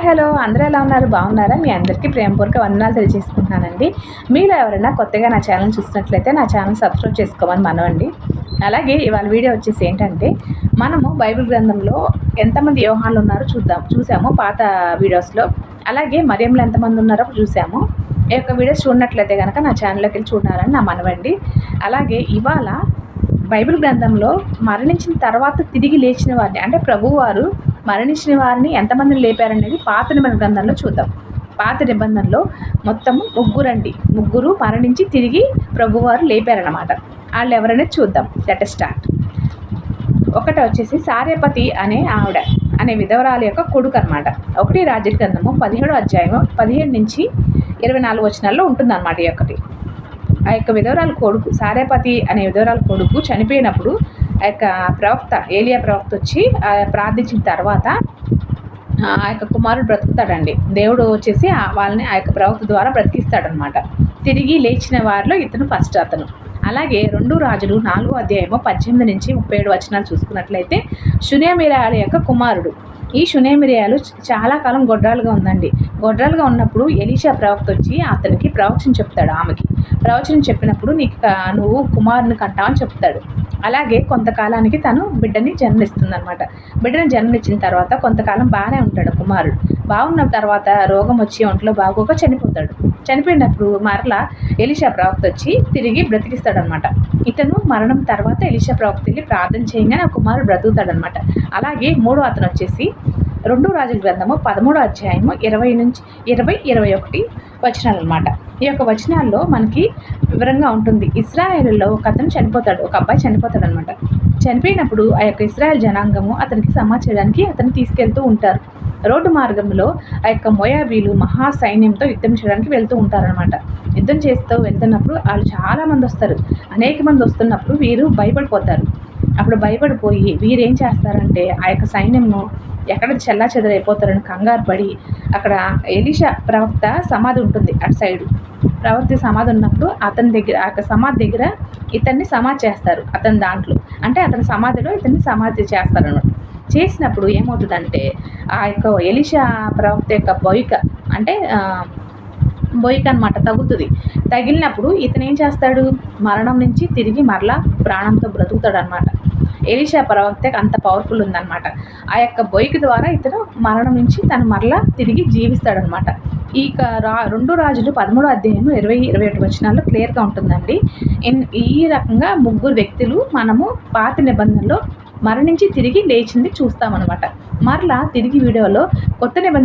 Hello అందరూ ఎలా ఉన్నారు? బాగున్నారా? మీ అందరికీ ప్రేమపూర్వక వందనాలు తెలియజేసుకుంటున్నానండి. మీలో ఎవరైనా కొత్తగా నా ఛానల్ చూసినట్లయితే నా ఛానల్ సబ్స్క్రైబ్ చేసుకోమని మనవండి. అలాగే ఇవాళ వీడియో వచ్చేసి ఏంటంటే, మనము బైబిల్ గ్రంథంలో ఎంతమంది యోహాన్లు ఉన్నారో చూసాము పాత వీడియోస్లో. అలాగే మరియంలు ఎంతమంది ఉన్నారో చూసాము. ఈ యొక్క వీడియోస్ చూడనట్లయితే కనుక నా ఛానల్లోకి వెళ్ళి చూడాలని నా మనవండి. అలాగే ఇవాళ బైబిల్ గ్రంథంలో మరణించిన తర్వాత తిరిగి లేచిన వారిని, అంటే ప్రభువారు మరణించిన వారిని ఎంతమందిని లేపారనేది పాత నిబంధన గ్రంథంలో చూద్దాం. పాత నిబంధనలో మొత్తము ముగ్గురు మరణించి తిరిగి ప్రభువారు లేపారన్నమాట. వాళ్ళు ఎవరనేది చూద్దాం. Let us start. ఒకటి వచ్చేసి సారేపతి అనే విధవరాలు యొక్క కొడుకు అనమాట. 1 రాజుల గ్రంథము 17వ అధ్యాయము 17 నుంచి 24 వచనాల్లో ఉంటుందన్నమాట. ఆ యొక్క విధవరాలు కొడుకు, సారేపతి అనే విధవరాలు కొడుకు చనిపోయినప్పుడు ఆ యొక్క ప్రవక్త ఏలియా ప్రవక్త వచ్చి ప్రార్థించిన తర్వాత ఆ యొక్క కుమారుడు బ్రతుకుతాడండి. దేవుడు వచ్చేసి వాళ్ళని ఆ యొక్క ప్రవక్త ద్వారా బ్రతికిస్తాడనమాట. తిరిగి లేచిన వారిలో ఇతను ఫస్ట్ అతను. అలాగే 2 రాజులు 4వ అధ్యాయము 18 నుంచి 37 వచనాలు చూసుకున్నట్లయితే షునేమిరాల యొక్క కుమారుడు. ఈ షునేమిరాలు చాలా కాలం గొడ్రాలుగా ఉందండి. గొడ్రాలుగా ఉన్నప్పుడు ఎలీషా ప్రవక్త వచ్చి అతనికి ప్రవచనం చెప్తాడు. ఆమెకి ప్రవచనం చెప్పినప్పుడు నువ్వు కుమారుని కంటావని చెప్తాడు. అలాగే కొంతకాలానికి తను బిడ్డని జన్మనిస్తుందన్నమాట. బిడ్డని జన్మనిచ్చిన తర్వాత కొంతకాలం బాగానే ఉంటాడు కుమారుడు. బాగున్న తర్వాత రోగం వచ్చి ఒంట్లో బాగోక చనిపోతాడు. చనిపోయినప్పుడు మరలా ఎలీషా ప్రవక్త వచ్చి తిరిగి బ్రతికిస్తాడనమాట. ఇతను మరణం తర్వాత ఎలీషా ప్రవక్త వెళ్ళి ప్రార్థన చేయగానే ఆ కుమారుడు బ్రతుకుతాడనమాట. అలాగే మూడో అతను వచ్చేసి 2 రాజుల గ్రంథము 13వ అధ్యాయము 20 నుంచి 21 వచనాలు అనమాట. ఈ యొక్క వచనాల్లో మనకి వివరంగా ఉంటుంది. ఇశ్రాయేలులో ఒక అతను చనిపోతాడు, ఒక అబ్బాయి చనిపోతాడు అనమాట. చనిపోయినప్పుడు ఆ యొక్క ఇశ్రాయేల్ జనాంగము అతనికి సమాచారానికి అతను తీసుకెళ్తూ ఉంటారు. రోడ్డు మార్గంలో ఆ యొక్క మోయాబీలు మహా సైన్యంతో యుద్ధం చేయడానికి వెళ్తూ ఉంటారనమాట. యుద్ధం చేస్తూ వెళ్తున్నప్పుడు వాళ్ళు చాలామంది వస్తారు. అనేక మంది వస్తున్నప్పుడు వీరు భయపడిపోతారు. అప్పుడు భయపడిపోయి వీరేం చేస్తారంటే ఆ యొక్క సైన్యంను ఎక్కడ చెల్లా చెదరైపోతారని కంగారు పడి అక్కడ ఎలీషా ప్రవక్త సమాధి ఉంటుంది అటు సైడు. ప్రవక్త సమాధి ఉన్నప్పుడు అతని దగ్గర ఆ యొక్క సమాధి దగ్గర ఇతన్ని సమాధి చేస్తారు. అతని దాంట్లో అంటే అతని సమాధిలో ఇతన్ని సమాధి చేస్తారన్నమాట. చేసినప్పుడు ఏమవుతుందంటే ఆ యొక్క ఎలీషా ప్రవక్త యొక్క బొయ్యిక అనమాట తగులుతుంది. తగిలినప్పుడు ఇతను ఏం చేస్తాడు? మరణం నుంచి తిరిగి మరలా ప్రాణంతో బ్రతుకుతాడు అనమాట. ఎలీషా ప్రవక్తకి అంత పవర్ఫుల్ ఉందన్నమాట. ఆ యొక్క బొయ్యిక ద్వారా ఇతను మరణం నుంచి తను మరలా తిరిగి జీవిస్తాడనమాట. ఈ 2 రాజులు 13వ అధ్యాయం 20-21 వచనాల్లో క్లియర్గా ఉంటుందండి. ఈ రకంగా ముగ్గురు వ్యక్తులు మనము పాత నిబంధనలో మరణించి తిరిగి లేచింది చూస్తామన్నమాట. మరలా తిరిగి వీడియోలో కొత్త నిబంధన